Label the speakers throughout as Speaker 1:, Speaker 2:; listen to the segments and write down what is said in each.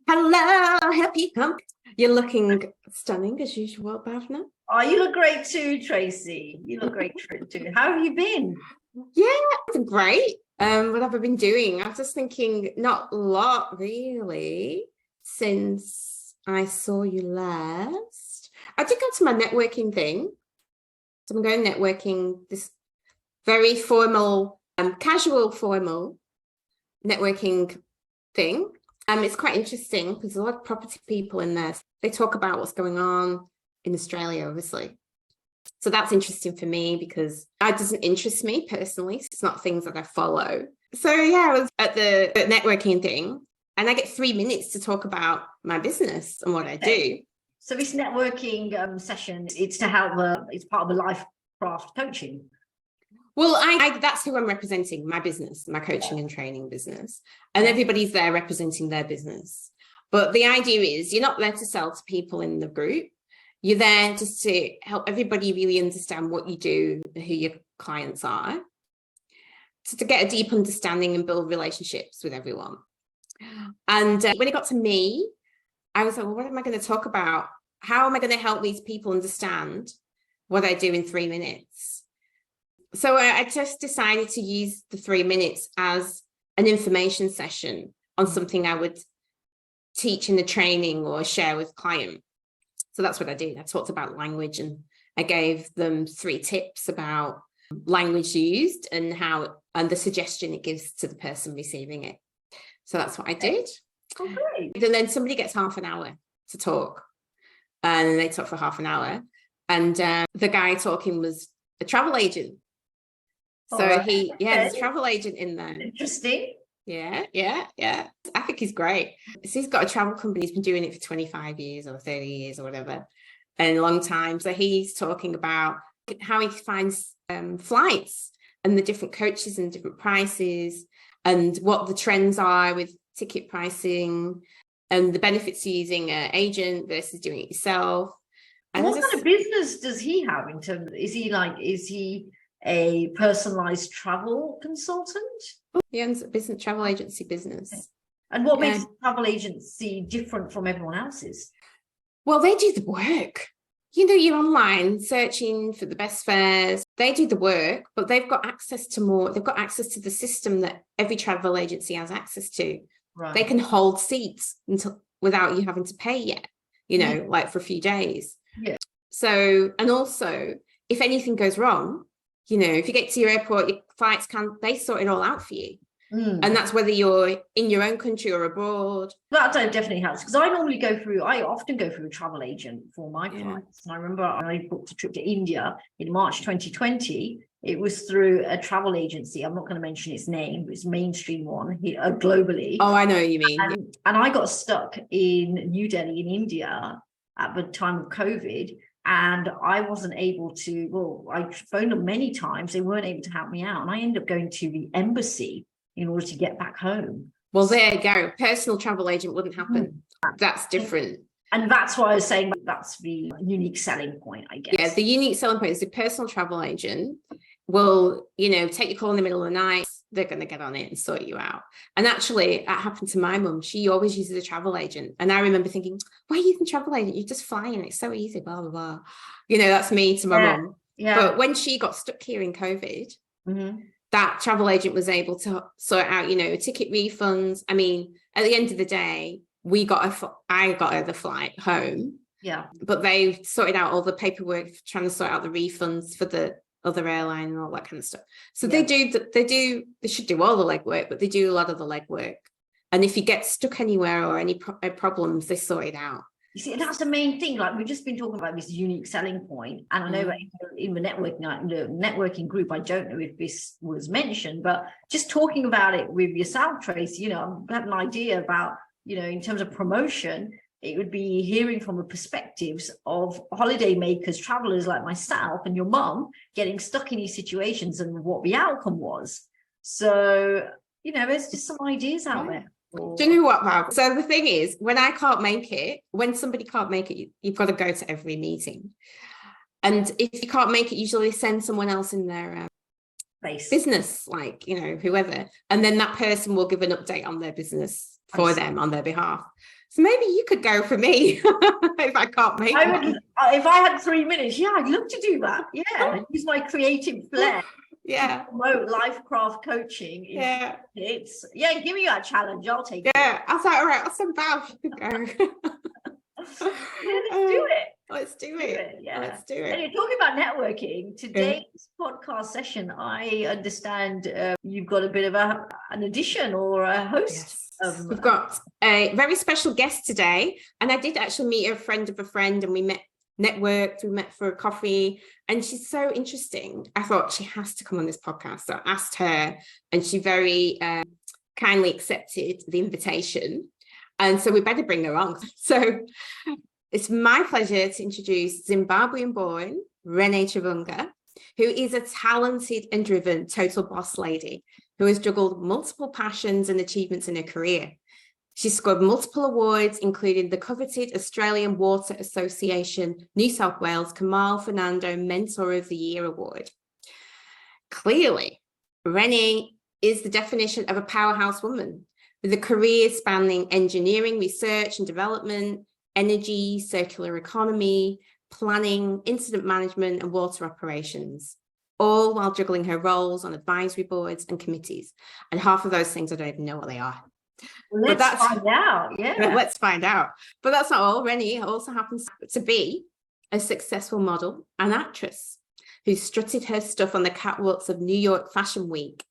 Speaker 1: Hello, happy come. You're looking stunning as usual, Bhavna.
Speaker 2: Oh, you look great too, Tracy. You look great too. How have you been?
Speaker 1: Yeah, it's great. What have I been doing? I was just thinking, not a lot really, since I saw you last. I did go to my networking thing. So I'm going networking, this very formal, casual formal networking thing. It's quite interesting because there's a lot of property people in there. They talk about what's going on in Australia, obviously. So that's interesting for me because that doesn't interest me personally. It's not things that I follow. So yeah, I was at the networking thing and I get 3 minutes to talk about my business and what I do.
Speaker 2: So this networking session, it's to help, it's part of the life craft coaching.
Speaker 1: Well, that's who I'm representing, my business, my coaching and training business. And everybody's there representing their business. But the idea is you're not there to sell to people in the group. You're there just to help everybody really understand what you do, who your clients are, so to get a deep understanding and build relationships with everyone. And when it got to me, I was like, well, what am I going to talk about? How am I going to help these people understand what I do in 3 minutes? So I just decided to use the 3 minutes as an information session on something I would teach in the training or share with client. So that's what I did. I talked about language and I gave them 3 tips about language used and the suggestion it gives to the person receiving it. So that's what I did.
Speaker 2: Oh, great.
Speaker 1: And then somebody gets half an hour to talk and they talk for half an hour. And the guy talking was a travel agent. So there's a travel agent in there.
Speaker 2: Interesting.
Speaker 1: Yeah. I think he's great. So he's got a travel company. He's been doing it for 25 years or 30 years or whatever, and a long time. So he's talking about how he finds flights and the different coaches and different prices and what the trends are with ticket pricing and the benefits of using an agent versus doing it yourself.
Speaker 2: And what kind of business does he have in terms of, is he a personalized travel consultant?
Speaker 1: He owns a business, travel agency business.
Speaker 2: And what makes a travel agency different from everyone else's?
Speaker 1: Well, they do the work. You know, you're online searching for the best fares. They do the work, but they've got access to more. They've got access to the system that every travel agency has access to. Right. They can hold seats without you having to pay yet, like for a few days.
Speaker 2: Yeah.
Speaker 1: So, and also, if anything goes wrong, if you get to your airport, your flights they sort it all out for you. And that's whether you're in your own country or abroad.
Speaker 2: That definitely helps because I often go through a travel agent for my flights. And I remember I booked a trip to India in March 2020. It was through a travel agency. I'm not going to mention its name. It's a mainstream one globally.
Speaker 1: Oh, I know what you mean.
Speaker 2: And I got stuck in New Delhi in India at the time of COVID. And I wasn't able to, I phoned them many times. They weren't able to help me out. And I ended up going to the embassy in order to get back home.
Speaker 1: Well, there you go. Personal travel agent wouldn't happen. That's different.
Speaker 2: And that's why I was saying that's the unique selling point, I guess.
Speaker 1: Yeah, the unique selling point is the personal travel agent will, take your call in the middle of the night. They're going to get on it and sort you out. And actually, that happened to my mum. She always uses a travel agent. And I remember thinking, why are you using a travel agent? You're just flying. It's so easy, blah, blah, blah. That's me to my mum.
Speaker 2: Yeah.
Speaker 1: But when she got stuck here in COVID, that travel agent was able to sort out, ticket refunds. I mean, at the end of the day, I got her the flight home.
Speaker 2: Yeah.
Speaker 1: But they sorted out all the paperwork, trying to sort out the refunds for the other airline and all that kind of stuff. So they should do all the legwork, but they do a lot of the legwork. And if you get stuck anywhere or any problems, they sort it out.
Speaker 2: You see, that's the main thing. Like we've just been talking about this unique selling point, and I know that in the networking group, I don't know if this was mentioned, but just talking about it with yourself, Tracy, I've got an idea about, in terms of promotion. It would be hearing from the perspectives of holiday makers, travelers like myself and your mum getting stuck in these situations and what the outcome was. So, there's just some ideas out there.
Speaker 1: Do you know what, Bob? So the thing is, when somebody can't make it, you've got to go to every meeting. And if you can't make it, usually send someone else in their business, like, whoever. And then that person will give an update on their business for them on their behalf. So maybe you could go for me if I can't make one.
Speaker 2: If I had 3 minutes, yeah, I'd love to do that. Yeah, use my creative flair.
Speaker 1: Yeah.
Speaker 2: To promote life craft coaching.
Speaker 1: Yeah.
Speaker 2: Give me that challenge. I'll take it.
Speaker 1: Yeah. I was like, all right, I'll send Bav to go.
Speaker 2: Let's do it.
Speaker 1: Let's do it.
Speaker 2: Yeah.
Speaker 1: Let's do it.
Speaker 2: And you're talking about networking. Today's podcast session, I understand you've got a bit of an addition or a host.
Speaker 1: Yes. We've got a very special guest today. And I did actually meet a friend of a friend, and we networked, we met for a coffee, and she's so interesting. I thought she has to come on this podcast. So I asked her, and she very kindly accepted the invitation. And so we better bring her on. So it's my pleasure to introduce Zimbabwean-born Renny Chivunga, who is a talented and driven total boss lady who has juggled multiple passions and achievements in her career. She scored multiple awards, including the coveted Australian Water Association New South Wales Kamal Fernando Mentor of the Year Award. Clearly, Renny is the definition of a powerhouse woman with a career spanning engineering, research and development, energy, circular economy, planning, incident management, and water operations, all while juggling her roles on advisory boards and committees. And half of those things, I don't even know what they are.
Speaker 2: Let's find out. Yeah.
Speaker 1: Let's find out. But that's not all. Renny also happens to be a successful model and actress who strutted her stuff on the catwalks of New York Fashion Week,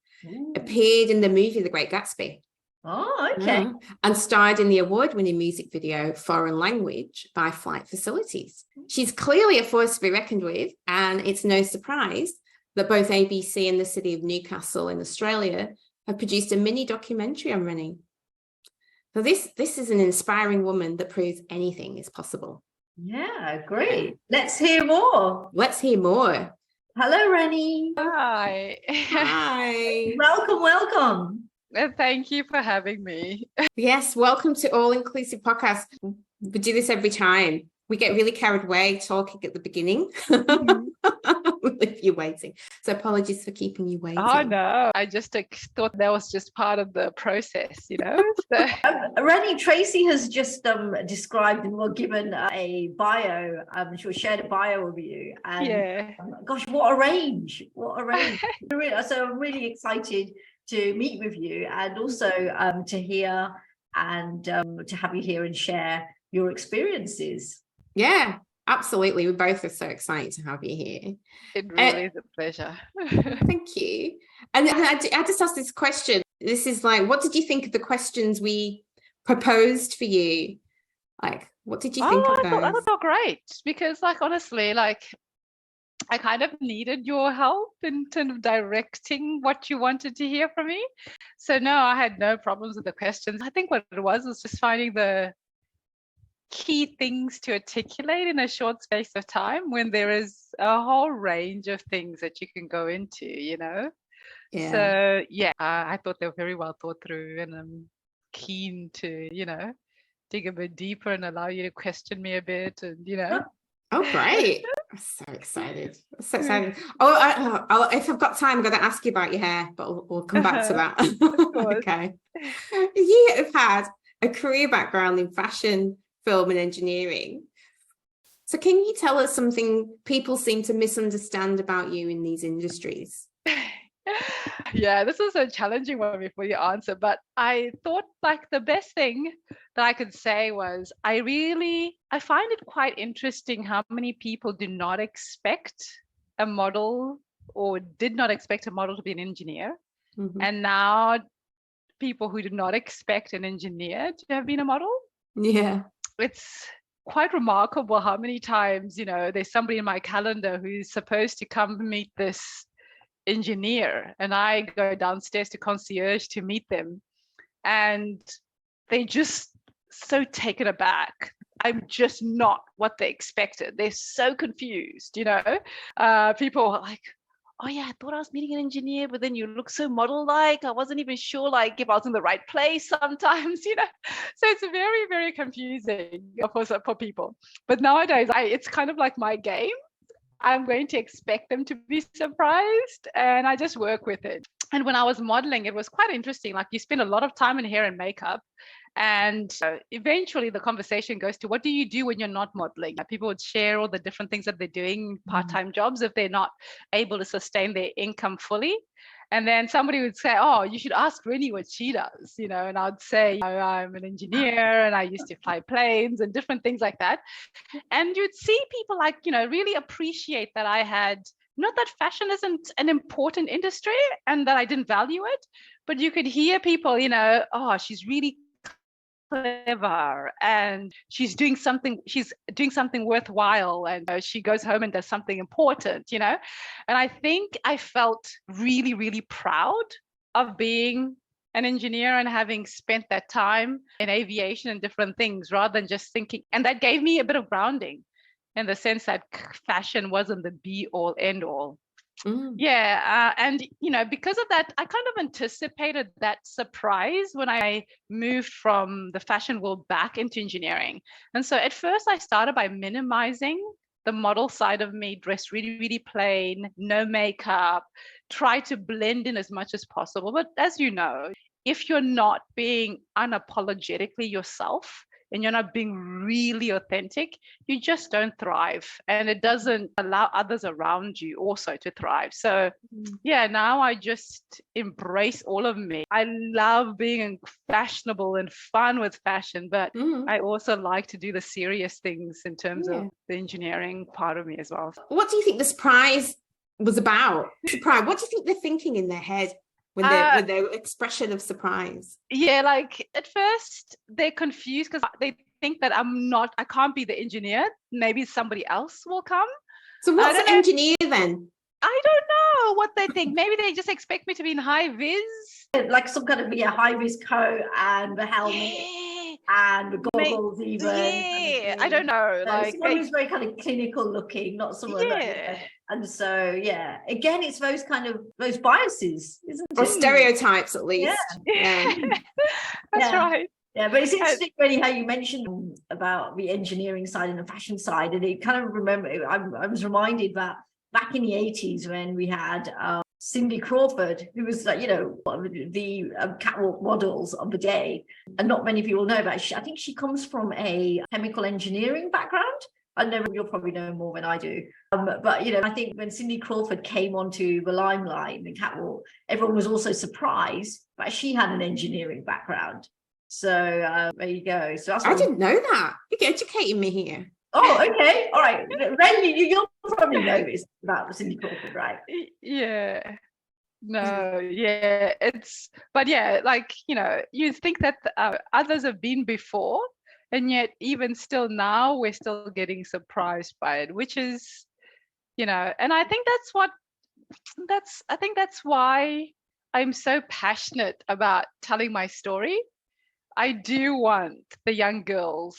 Speaker 1: appeared in the movie The Great Gatsby.
Speaker 2: Oh, okay.
Speaker 1: And starred in the award-winning music video Foreign Language by Flight Facilities. She's clearly a force to be reckoned with, and it's no surprise that both ABC and the city of Newcastle in Australia have produced a mini documentary on Renny. So this is an inspiring woman that proves anything is possible.
Speaker 2: Yeah, great. Let's hear more.
Speaker 1: Let's hear more.
Speaker 2: Hello, Renny.
Speaker 3: Hi.
Speaker 1: Hi.
Speaker 2: Welcome.
Speaker 3: Thank you for having me.
Speaker 1: Yes, welcome to All-Inclusive Podcast. We do this every time. We get really carried away talking at the beginning. If you're waiting. So apologies for keeping you waiting.
Speaker 3: Oh, no. I just thought that was just part of the process, you know? So.
Speaker 2: Renny, Tracy has just described and given a bio. She shared a bio with you. And
Speaker 3: yeah.
Speaker 2: Gosh, what a range. What a range. So I'm really excited to meet with you, and also to hear and to have you here and share your experiences.
Speaker 1: Yeah, absolutely. We both are so excited to have you here.
Speaker 3: It really is a pleasure.
Speaker 1: Thank you. And I just asked this question. This is like, what did you think of the questions we proposed for you? Like, what did you think of those?
Speaker 3: I thought they were great, because honestly, I kind of needed your help in terms of directing what you wanted to hear from me. So no, I had no problems with the questions. I think what it was just finding the key things to articulate in a short space of time when there is a whole range of things that you can go into, you know?
Speaker 1: Yeah.
Speaker 3: So yeah, I thought they were very well thought through, and I'm keen to, dig a bit deeper and allow you to question me a bit, and,
Speaker 1: Oh, great. I'm so excited. So excited. Oh, if I've got time, I'm going to ask you about your hair, but we'll come back to that. Okay. You have had a career background in fashion, film and engineering. So can you tell us something people seem to misunderstand about you in these industries?
Speaker 3: Yeah, this is a challenging one before you answer, but I thought the best thing that I could say was I find it quite interesting how many people do not expect a model, or did not expect a model to be an engineer. Mm-hmm. And now people who did not expect an engineer to have been a model.
Speaker 1: Yeah.
Speaker 3: It's quite remarkable how many times, there's somebody in my calendar who's supposed to come meet this engineer, and I go downstairs to concierge to meet them, and they just so taken aback. I'm just not what they expected. They're so confused, people are like, oh yeah, I thought I was meeting an engineer, but then you look so model-like. I wasn't even sure if I was in the right place sometimes, So it's very, very confusing for people. But nowadays, it's kind of like my game. I'm going to expect them to be surprised, and I just work with it. And when I was modeling, it was quite interesting. You spend a lot of time in hair and makeup, And eventually the conversation goes to, what do you do when you're not modeling? People would share all the different things that they're doing, part-time jobs, if they're not able to sustain their income fully. And then somebody would say, oh, you should ask Renny what she does, and I'd say, I'm an engineer and I used to fly planes and different things like that. And you'd see people like, really appreciate that I had, not that fashion isn't an important industry and that I didn't value it, but you could hear people, oh, she's really clever and she's doing something worthwhile, and she goes home and does something important, and I think I felt really, really proud of being an engineer and having spent that time in aviation and different things, rather than just thinking, and that gave me a bit of grounding in the sense that fashion wasn't the be all end all. And because of that, I kind of anticipated that surprise when I moved from the fashion world back into engineering. And so at first I started by minimizing the model side of me, dressed really, really plain, no makeup, try to blend in as much as possible. But as you know, if you're not being unapologetically yourself, and you're not being really authentic, you just don't thrive. And it doesn't allow others around you also to thrive. So now I just embrace all of me. I love being fashionable and fun with fashion, but I also like to do the serious things in terms of the engineering part of me as well.
Speaker 1: What do you think the surprise was about? Surprise. What do you think they're thinking in their head with their expression of surprise?
Speaker 3: Yeah, like at first they're confused because they think that I can't be the engineer. Maybe somebody else will come.
Speaker 1: So what's an engineer then?
Speaker 3: I don't know what they think. Maybe they just expect me to be in high vis.
Speaker 2: Like some kind of high vis coat and the helmet and the goggles even.
Speaker 3: Yeah, I don't know.
Speaker 2: Like someone who's very kind of clinical looking, not someone and so again, it's those biases, isn't it?
Speaker 1: Or stereotypes, at least.
Speaker 3: That's right.
Speaker 2: Yeah, but it's interesting, really, how you mentioned about the engineering side and the fashion side, and it kind of I was reminded that back in the 80s when we had Cindy Crawford, who was like, one of the catwalk models of the day, and not many people know about it. I think she comes from a chemical engineering background. I know you'll probably know more than I do. But, I think when Cindy Crawford came onto the limelight in the catwalk, everyone was also surprised that she had an engineering background. So there you go. So I
Speaker 1: didn't know that. You're educating me here.
Speaker 2: Oh, okay. All right. Renny, you'll probably know this about Cindy Crawford, right?
Speaker 3: Yeah. No, yeah. You think that others have been before, and yet even still now we're still getting surprised by it, which is, and I think that's why I'm so passionate about telling my story. I do want the young girls,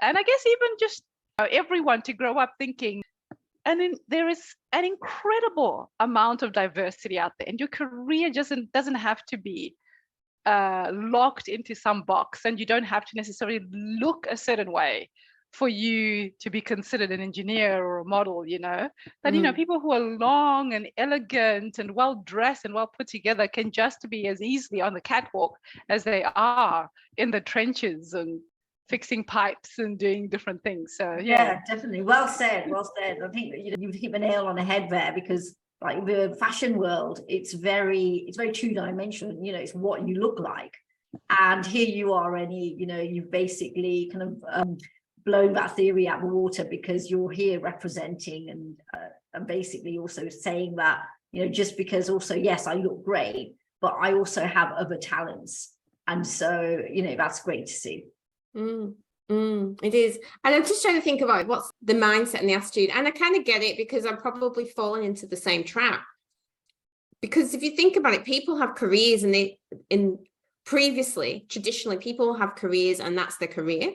Speaker 3: and I guess even just everyone, to grow up thinking, and then there is an incredible amount of diversity out there, and your career doesn't have to be locked into some box, and you don't have to necessarily look a certain way for you to be considered an engineer or a model, that people who are long and elegant and well dressed and well put together can just be as easily on the catwalk as they are in the trenches and fixing pipes and doing different things. So
Speaker 2: yeah, definitely. Well said. I think you've hit the nail on the head there, because like the fashion world, it's very two-dimensional. It's what you look like, and here you are, Renny. You've basically kind of blown that theory out of the water, because you're here representing and basically also saying that just because also, yes, I look great, but I also have other talents, and so that's great to see.
Speaker 1: It is. And I'm just trying to think about what's the mindset and the attitude. And I kind of get it, because I'm probably fallen into the same trap. Because if you think about it, people have careers, and traditionally, people have careers and that's their career.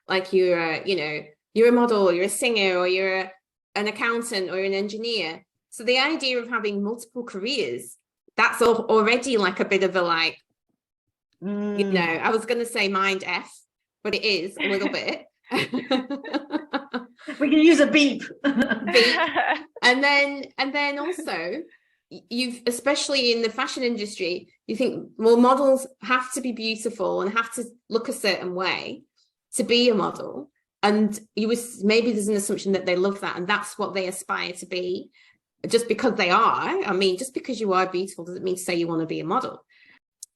Speaker 1: Like you're a model, or you're a singer, or you're an accountant, or an engineer. So the idea of having multiple careers, that's already like a bit of a I was going to say mind F, but it is a little bit.
Speaker 2: We can use a beep.
Speaker 1: And then also, you've, especially in the fashion industry, you think, well, models have to be beautiful and have to look a certain way to be a model. And maybe there's an assumption that they love that and that's what they aspire to be, just because they are. I mean, just because you are beautiful doesn't mean to say you want to be a model.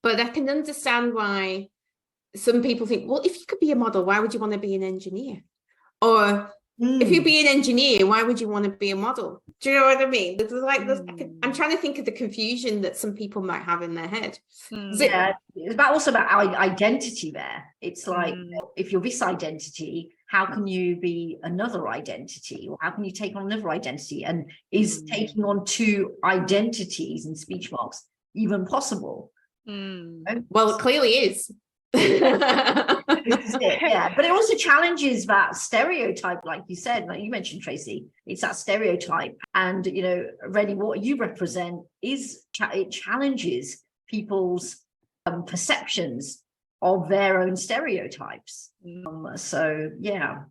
Speaker 1: But I can understand why some people think, well, if you could be a model, why would you want to be an engineer? Or if you be an engineer, why would you want to be a model? Do you know what I mean? There's I'm trying to think of the confusion that some people might have in their head.
Speaker 2: Yeah, it's also about our identity there. It's like, if you're this identity, how can you be another identity? Or how can you take on another identity? And is taking on two identities in speech marks even possible?
Speaker 1: Well, it clearly is.
Speaker 2: Yeah, but it also challenges that stereotype, like you said, like you mentioned, Tracy. It's that stereotype, and you know, Renny, what you represent is it challenges people's perceptions of their own stereotypes. So yeah,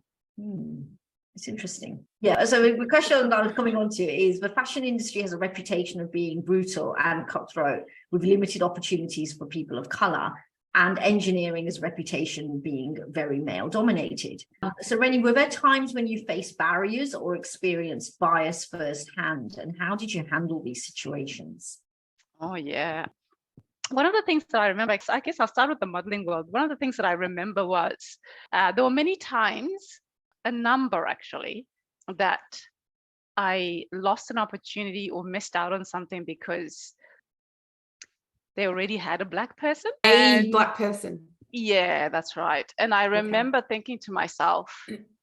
Speaker 2: it's interesting. Yeah. So the question that I was coming on to is the fashion industry has a reputation of being brutal and cutthroat with limited opportunities for people of color. And engineering has a reputation being very male dominated. So Renny, were there times when you faced barriers or experienced bias firsthand? And how did you handle these situations?
Speaker 3: Oh, yeah. One of the things that I remember, I guess I'll start with the modeling world. One of the things that I remember was there were many times, a number actually, that I lost an opportunity or missed out on something because they already had a black person.
Speaker 1: Black person.
Speaker 3: Yeah, that's right. And I remember thinking to myself,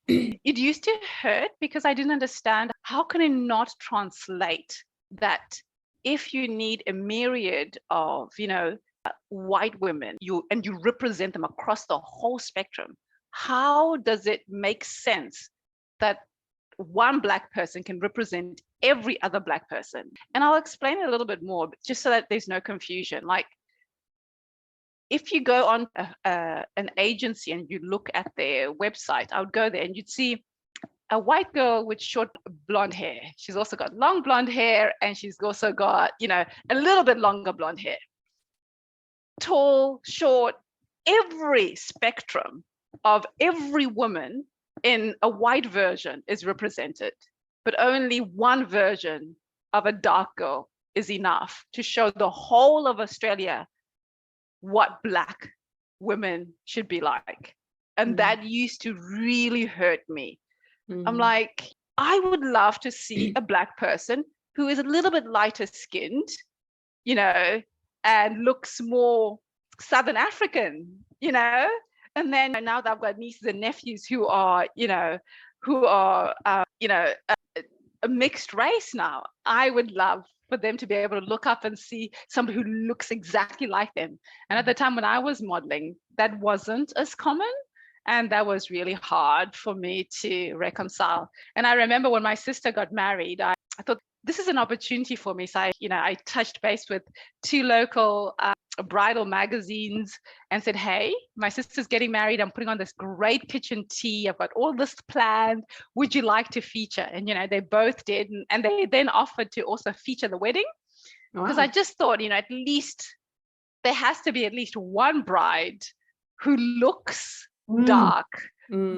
Speaker 3: it used to hurt because I didn't understand, how can it not translate that if you need a myriad of, you know, white women, you represent them across the whole spectrum, how does it make sense that one black person can represent every other black person? And I'll explain it a little bit more, just so that there's no confusion. Like, if you go on an agency and you look at their website, I would go there and you'd see a white girl with short blonde hair. She's also got long blonde hair, and she's also got, you know, a little bit longer blonde hair. Tall, short, every spectrum of every woman in a white version is represented, but only one version of a dark girl is enough to show the whole of Australia what black women should be like. And that used to really hurt me. I'm like, I would love to see a black person who is a little bit lighter skinned, you know, and looks more Southern African, you know. And then now that I've got nieces and nephews who are, a mixed race now, I would love for them to be able to look up and see somebody who looks exactly like them. And at the time when I was modeling, that wasn't as common. And that was really hard for me to reconcile. And I remember when my sister got married, I thought, this is an opportunity for me. So I touched base with two local bridal magazines and said, hey, my sister's getting married. I'm putting on this great kitchen tea. I've got all this planned. Would you like to feature? And, they both did. And they then offered to also feature the wedding. Because I just thought, at least there has to be at least one bride who looks dark,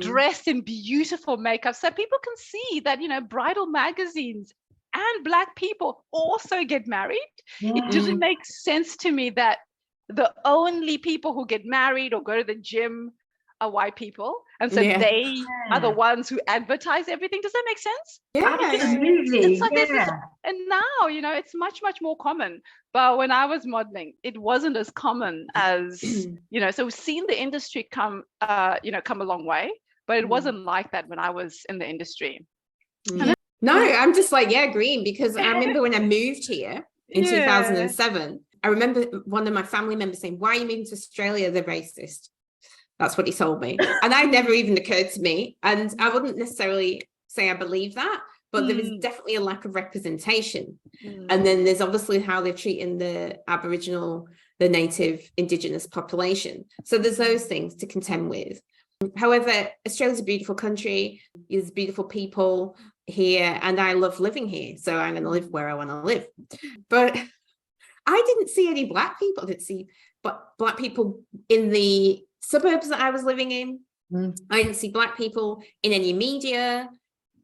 Speaker 3: dressed in beautiful makeup. So people can see that, bridal magazines and Black people also get married. It doesn't make sense to me that the only people who get married or go to the gym are white people. And so they are the ones who advertise everything. Does that make sense?
Speaker 2: Yeah, absolutely.
Speaker 3: It's like and now, it's much, much more common. But when I was modeling, it wasn't as common as, so we've seen the industry come a long way, but it wasn't like that when I was in the industry.
Speaker 1: No, I'm just like, agreeing, because I remember when I moved here in 2007, I remember one of my family members saying, why are you moving to Australia? They're racist. That's what he told me. And that never even occurred to me. And I wouldn't necessarily say I believe that, but there is definitely a lack of representation. And then there's obviously how they're treating the Aboriginal, the native Indigenous population. So there's those things to contend with. However, Australia's a beautiful country. There's beautiful people. here and I love living here, so I'm going to live where I want to live. But I didn't see any Black people. I didn't see Black people in the suburbs that I was living in. I didn't see Black people in any media.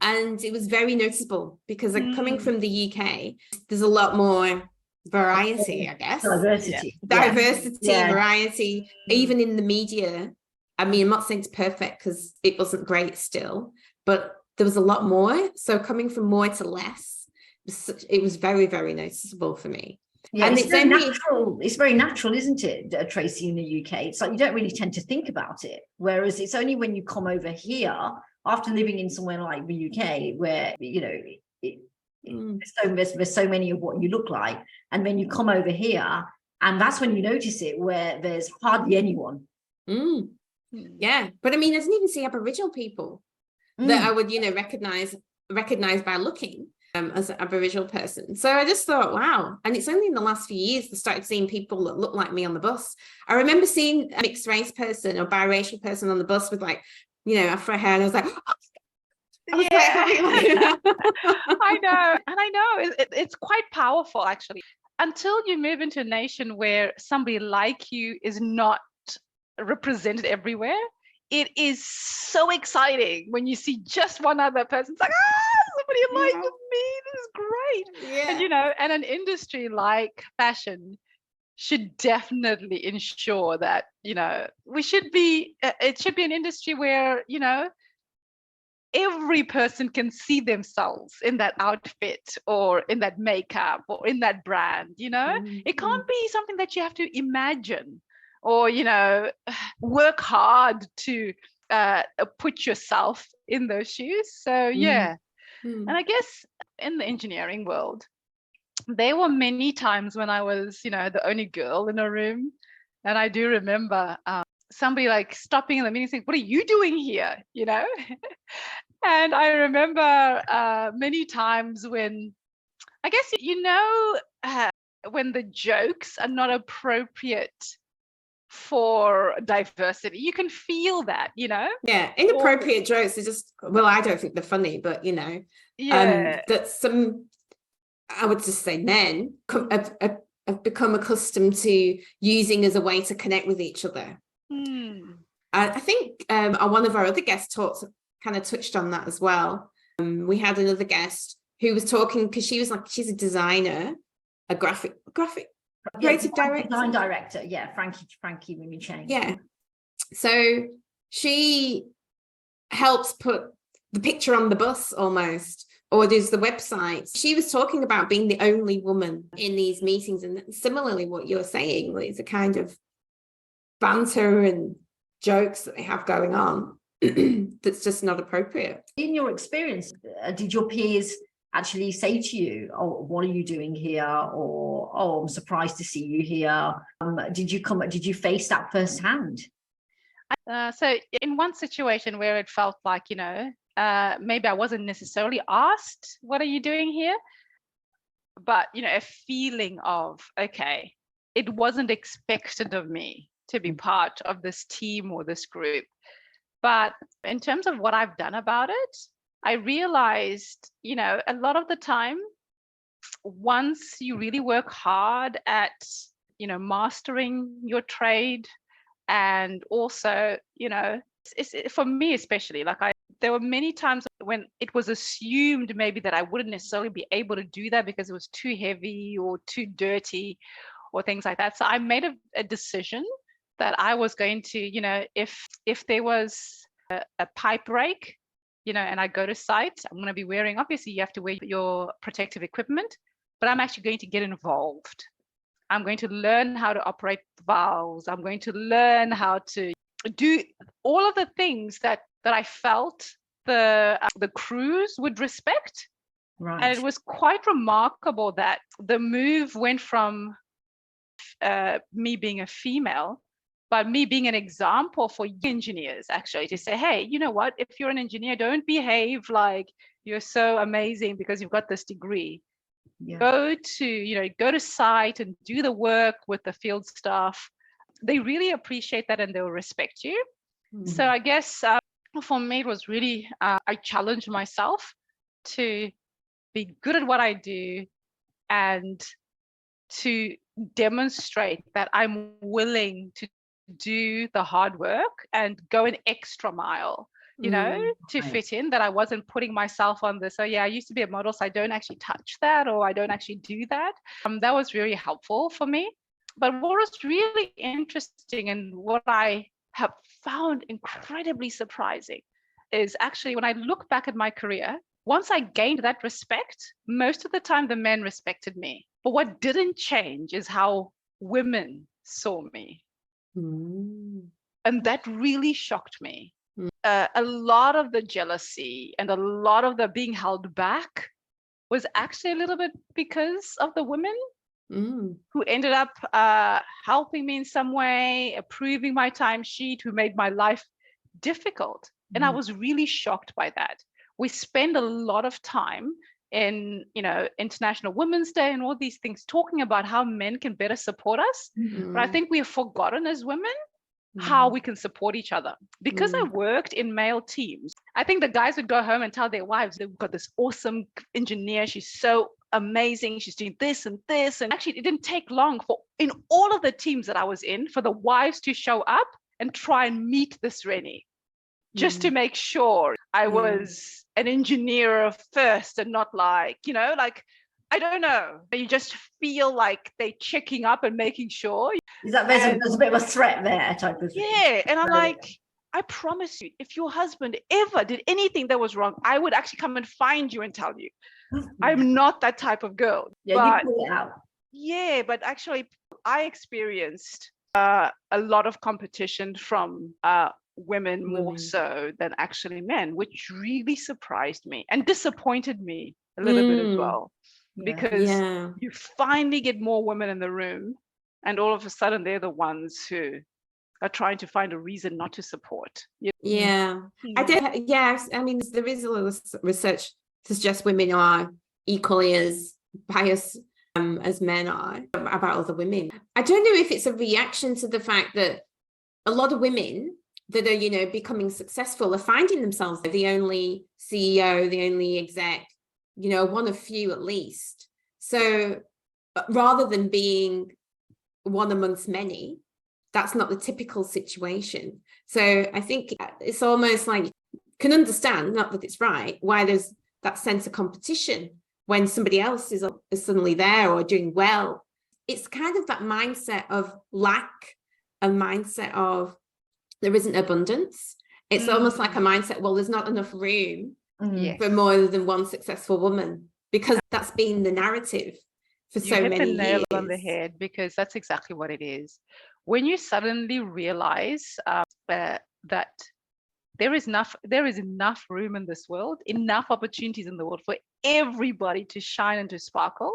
Speaker 1: And it was very noticeable because coming from the UK, there's a lot more variety, I guess.
Speaker 2: Diversity.
Speaker 1: Variety, even in the media. I mean, I'm not saying it's perfect because it wasn't great still, but there was a lot more. So coming from more to less, it was very, very noticeable for me.
Speaker 2: Yeah, and it's very natural. It's very natural, isn't it, Tracy, in the UK? It's like you don't really tend to think about it. Whereas it's only when you come over here, after living in somewhere like the UK, where, you know, there's so many of what you look like. And then you come over here, and that's when you notice it, where there's hardly anyone.
Speaker 1: Yeah. But I mean, I didn't even see Aboriginal people that I would, you know, recognize by looking as an Aboriginal person. So I just thought, wow. And it's only in the last few years I started seeing people that look like me on the bus. I remember seeing a mixed race person or biracial person on the bus with, like, you know, afro hair, and I was like,
Speaker 3: I know. And I know it's quite powerful, actually, until you move into a nation where somebody like you is not represented everywhere. It is so exciting when you see just one other person. It's like, somebody like me, this is great.
Speaker 1: Yeah.
Speaker 3: And, you know, and an industry like fashion should definitely ensure that, you know, it should be an industry where, you know, every person can see themselves in that outfit or in that makeup or in that brand, you know. It can't be something that you have to imagine or, you know, work hard to put yourself in those shoes. So yeah. And I guess in the engineering world, there were many times when I was, you know, the only girl in a room. And I do remember somebody like stopping in the meeting saying, "What are you doing here?" You know? And I remember many times when, I guess, you know, when the jokes are not appropriate for diversity, you can feel that, you know.
Speaker 1: Yeah, inappropriate jokes are just, well, I don't think they're funny, but, you know, that some, I would just say, men have become accustomed to using as a way to connect with each other. I think one of our other guest talks kind of touched on that as well. We had another guest who was talking, because she was like, she's a designer, a graphic creative director.
Speaker 2: Design director, yeah, Frankie Renny Chivunga.
Speaker 1: Yeah. So she helps put the picture on the bus almost, or does the website. She was talking about being the only woman in these meetings, and similarly what you're saying, it's a kind of banter and jokes that they have going on that's just not appropriate.
Speaker 2: In your experience, did your peers actually say to you, "Oh, what are you doing here?" or "Oh, I'm surprised to see you here"? Did you face that firsthand?
Speaker 3: So in one situation where it felt like, you know, maybe I wasn't necessarily asked, "What are you doing here?" But, you know, a feeling of, okay, it wasn't expected of me to be part of this team or this group. But in terms of what I've done about it, I realized, you know, a lot of the time, once you really work hard at, you know, mastering your trade, and also, you know, for me especially, like there were many times when it was assumed maybe that I wouldn't necessarily be able to do that because it was too heavy or too dirty or things like that. So I made a decision that I was going to, you know, if there was a pipe break, you know, and I go to site, I'm going to be wearing, obviously you have to wear your protective equipment, but I'm actually going to get involved. I'm going to learn how to operate valves. I'm going to learn how to do all of the things that I felt the crews would respect.
Speaker 2: Right.
Speaker 3: And it was quite remarkable that the move went from me being a female, but me being an example for engineers, actually, to say, hey, you know what, if you're an engineer, don't behave like you're so amazing because you've got this degree. Yeah. Go to site and do the work with the field staff. They really appreciate that and they'll respect you. So I guess for me, it was really, I challenged myself to be good at what I do and to demonstrate that I'm willing to do the hard work and go an extra mile, you know, to fit in, that I wasn't putting myself on this. So yeah, I used to be a model, so I don't actually touch that, or I don't actually do that. That was really helpful for me. But what was really interesting and what I have found incredibly surprising is actually when I look back at my career, once I gained that respect, most of the time the men respected me. But what didn't change is how women saw me. And that really shocked me. A lot of the jealousy and a lot of the being held back was actually a little bit because of the women who ended up helping me in some way, approving my timesheet, who made my life difficult. And I was really shocked by that. We spend a lot of time in, you know, International Women's Day and all these things talking about how men can better support us. But I think we have forgotten as women how we can support each other. Because I worked in male teams, I think the guys would go home and tell their wives, they've got this awesome engineer, she's so amazing, she's doing this and this. And actually it didn't take long for, in all of the teams that I was in, for the wives to show up and try and meet this Renny, just to make sure I was an engineer first and not like, you know, like, I don't know. You just feel like they're checking up and making sure.
Speaker 2: Is that there's a bit of a threat there type of thing?
Speaker 3: Yeah. And I'm like, I promise you, if your husband ever did anything that was wrong, I would actually come and find you and tell you. I'm not that type of girl.
Speaker 2: Yeah,
Speaker 3: but,
Speaker 2: you pull it out.
Speaker 3: Yeah, but actually I experienced a lot of competition from women more so than actually men, which really surprised me and disappointed me a little bit as well. Because you finally get more women in the room and all of a sudden they're the ones who are trying to find a reason not to support.
Speaker 1: I did. Yes, I mean, there is a little research to suggest women are equally as biased as men are about other women. I don't know if it's a reaction to the fact that a lot of women that are, you know, becoming successful are finding themselves the only CEO, the only exec, you know, one of few at least. So rather than being one amongst many, that's not the typical situation. So I think it's almost like, can understand, not that it's right, why there's that sense of competition when somebody else is suddenly there or doing well. It's kind of that mindset of lack, a mindset of there isn't abundance. It's almost like a mindset, well, there's not enough room for more than one successful woman, because that's been the narrative for so many years. You hit the nail
Speaker 3: on the head, because that's exactly what it is. When you suddenly realize that there is enough room in this world, enough opportunities in the world for everybody to shine and to sparkle,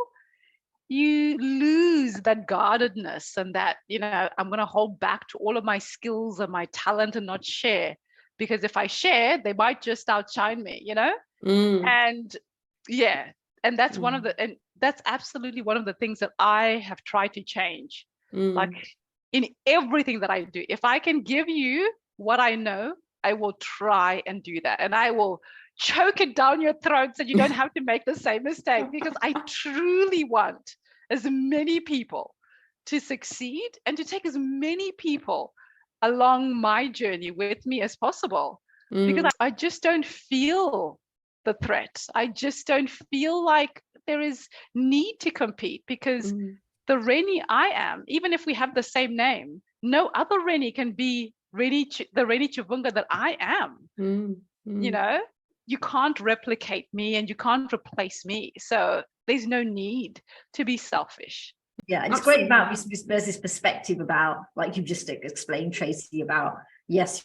Speaker 3: you lose that guardedness and that, you know, I'm going to hold back to all of my skills and my talent and not share, because if I share, they might just outshine me, you know? And and that's and that's absolutely one of the things that I have tried to change. Like in everything that I do, if I can give you what I know, I will try and do that. And I will choke it down your throat so you don't have to make the same mistake, because I truly want as many people to succeed and to take as many people along my journey with me as possible. Because I just don't feel the threat. I just don't feel like there is need to compete, because the Renny I am, even if we have the same name, no other Renny can be the Renny Chivunga that I am. You know, you can't replicate me and you can't replace me. So there's no need to be selfish.
Speaker 2: Yeah, and it's great about there's this perspective about, like you've just explained, Tracy, about yes,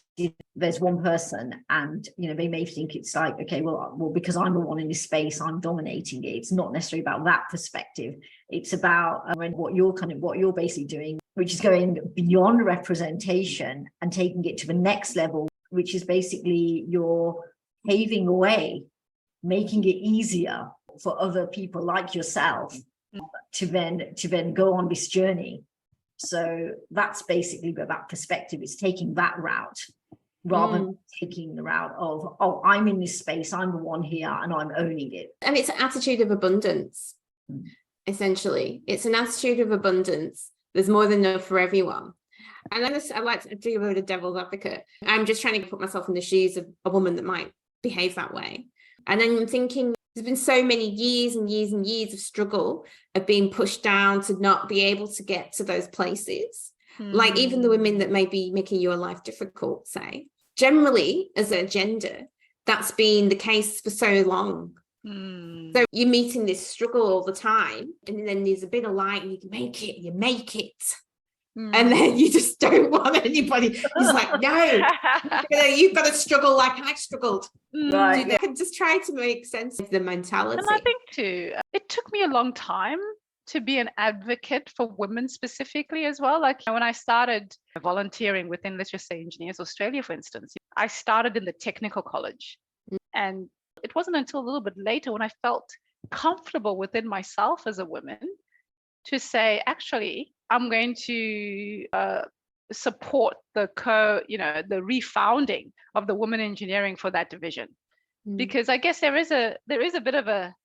Speaker 2: there's one person and, you know, they may think it's like, okay, well, because I'm the one in this space, I'm dominating it. It's not necessarily about that perspective. It's about what you're basically doing, which is going beyond representation and taking it to the next level, which is basically you're paving a way, making it easier for other people like yourself to then go on this journey. So that's basically that perspective. It's taking that route rather than taking the route of, oh, I'm in this space, I'm the one here, and I'm owning it.
Speaker 1: And it's an attitude of abundance, essentially. It's an attitude of abundance. There's more than enough for everyone. And I like to do a bit of devil's advocate. I'm just trying to put myself in the shoes of a woman that might behave that way. And then I'm thinking, there's been so many years and years and years of struggle of being pushed down to not be able to get to those places. Like even the women that may be making your life difficult, say, generally as a gender, that's been the case for so long. So you're meeting this struggle all the time, and then there's a bit of light and you make it. And then you just don't want anybody. It's like, no, you've got to struggle like I struggled.
Speaker 2: Right.
Speaker 1: I can just try to make sense of the mentality.
Speaker 3: And I think too, it took me a long time to be an advocate for women specifically as well. Like when I started volunteering within, let's just say, Engineers Australia, for instance, I started in the technical college. And it wasn't until a little bit later when I felt comfortable within myself as a woman to say, actually, I'm going to support the refounding of the women engineering for that division. Because I guess there is a bit of a,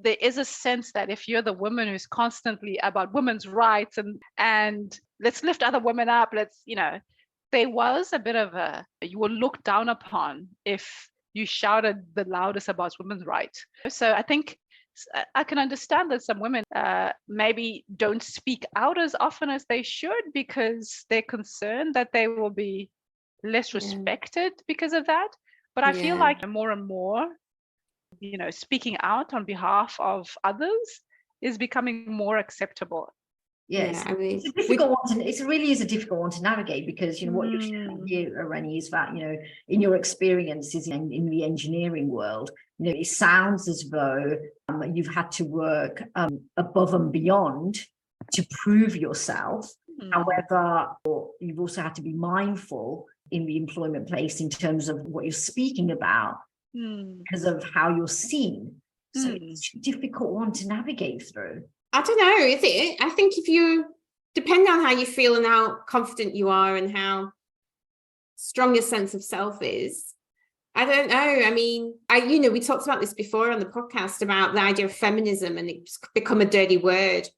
Speaker 3: there is a sense that if you're the woman who's constantly about women's rights and let's lift other women up, there was a bit of you were looked down upon if you shouted the loudest about women's rights. So I think I can understand that some women maybe don't speak out as often as they should because they're concerned that they will be less respected because of that. But I feel like more and more, speaking out on behalf of others is becoming more acceptable.
Speaker 2: Yes, I mean, it's a difficult one. It really is a difficult one to navigate because what you're sharing here, Renny, is that in your experiences in the engineering world, it sounds as though you've had to work above and beyond to prove yourself. However, you've also had to be mindful in the employment place in terms of what you're speaking about because of how you're seen. So it's a difficult one to navigate through.
Speaker 1: I don't know, is it? I think if you, depending on how you feel and how confident you are and how strong your sense of self is, I don't know. I mean, we talked about this before on the podcast about the idea of feminism, and it's become a dirty word,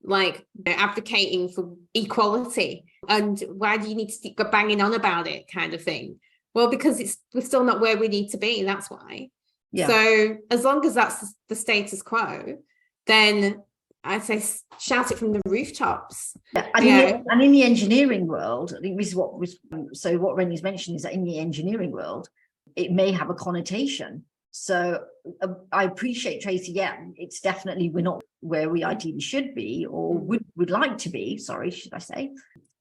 Speaker 1: like advocating for equality. And why do you need to keep banging on about it kind of thing? Well, because we're still not where we need to be. That's why. Yeah. So as long as that's the status quo, then I'd say shout it from the rooftops.
Speaker 2: And in the engineering world, I think this is what Renny's mentioned is that in the engineering world, it may have a connotation. So I appreciate Tracy. Yeah, it's definitely we're not where we ideally should be or would like to be. Sorry, should I say?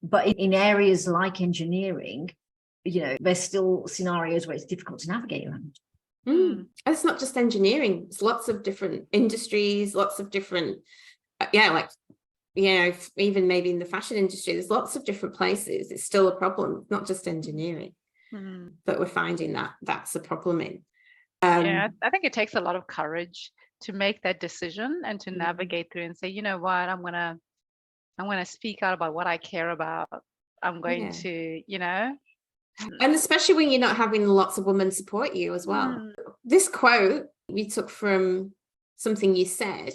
Speaker 2: But in areas like engineering, there's still scenarios where it's difficult to navigate around.
Speaker 1: And it's not just engineering. It's lots of different industries, lots of different, even maybe in the fashion industry, there's lots of different places. It's still a problem, not just engineering, but we're finding that that's a problem in.
Speaker 3: I think it takes a lot of courage to make that decision and to navigate through and say, you know what, I'm gonna speak out about what I care about. I'm going to,
Speaker 1: And especially when you're not having lots of women support you as well. This quote we took from something you said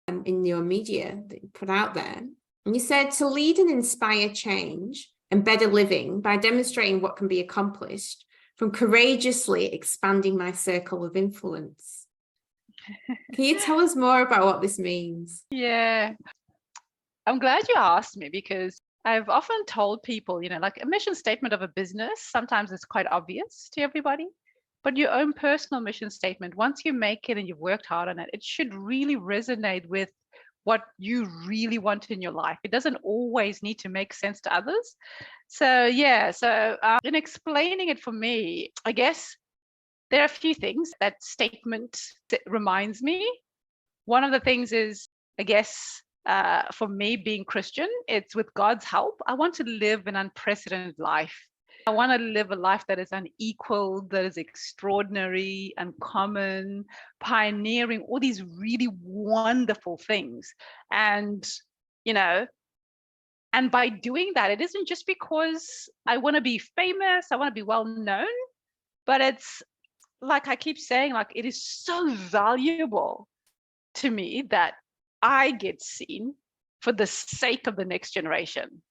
Speaker 1: in your media that you put out there. And you said, to lead and inspire change and better living by demonstrating what can be accomplished from courageously expanding my circle of influence. Can you tell us more about what this means?
Speaker 3: Yeah, I'm glad you asked me because I've often told people, like a mission statement of a business, sometimes it's quite obvious to everybody, but your own personal mission statement, once you make it and you've worked hard on it, it should really resonate with what you really want in your life. It doesn't always need to make sense to others. So in explaining it for me, I guess there are a few things that statement reminds me. One of the things is, I guess, for me being Christian, it's with God's help. I want to live an unprecedented life. I want to live a life that is unequaled, that is extraordinary, uncommon, pioneering, all these really wonderful things. And And by doing that, it isn't just because I want to be famous, I want to be well known, but it's like I keep saying, like, it is so valuable to me that I get seen for the sake of the next generation.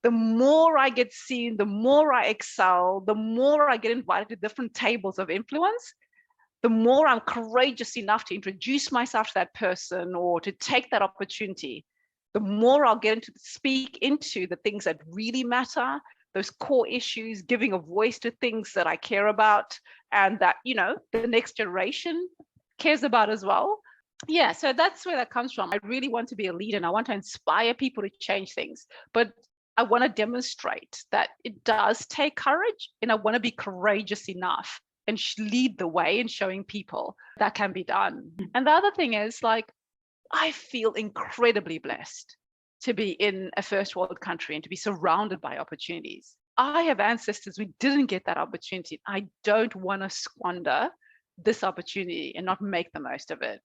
Speaker 3: The more I get seen, the more I excel, the more I get invited to different tables of influence, the more I'm courageous enough to introduce myself to that person or to take that opportunity, the more I'll get into speak into the things that really matter, those core issues, giving a voice to things that I care about and that, you know, the next generation cares about as well. Yeah, so that's where that comes from. I really want to be a leader and I want to inspire people to change things, but I want to demonstrate that it does take courage, and I want to be courageous enough and lead the way in showing people that can be done. And the other thing is, like, I feel incredibly blessed to be in a first world country and to be surrounded by opportunities. I have ancestors who didn't get that opportunity. I don't want to squander this opportunity and not make the most of it.